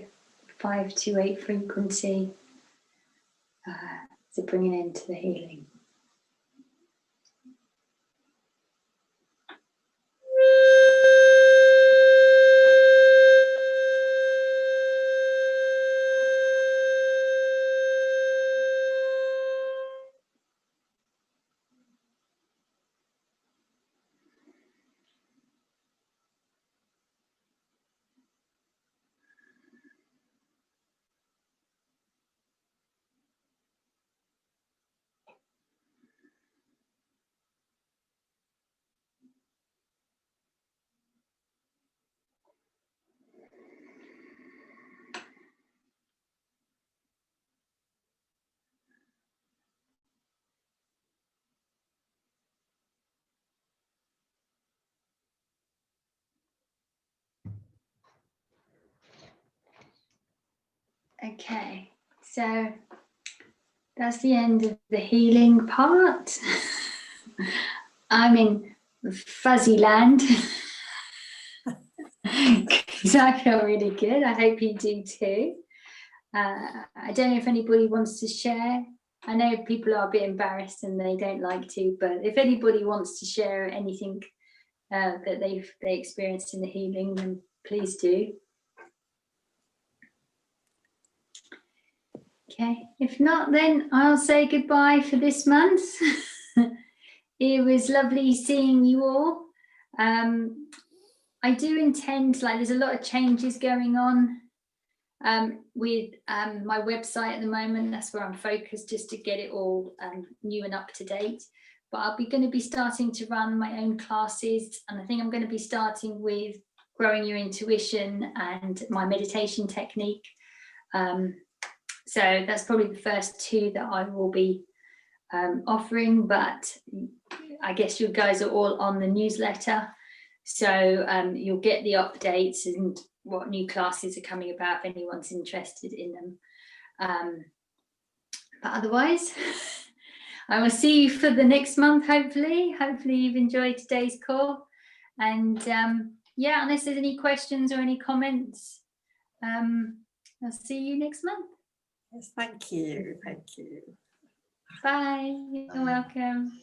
528 frequency to bring an end to the healing. Okay, so that's the end of the healing part. I'm in fuzzy land because I feel really good. I hope you do too. I don't know if anybody wants to share. I know people are a bit embarrassed and they don't like to, but if anybody wants to share anything that they experienced in the healing, then please do. Okay, if not, then I'll say goodbye for this month. It was lovely seeing you all. I do intend, like, there's a lot of changes going on with my website at the moment. That's where I'm focused, just to get it all new and up to date. But I'll be going to be starting to run my own classes, and I think I'm going to be starting with growing your intuition and my meditation technique. So that's probably the first two that I will be offering, but I guess you guys are all on the newsletter, so you'll get the updates and what new classes are coming about if anyone's interested in them. But otherwise, I will see you for the next month, hopefully. Hopefully you've enjoyed today's call. And yeah, unless there's any questions or any comments, I'll see you next month. Yes, thank you. Thank you. Bye. You're welcome.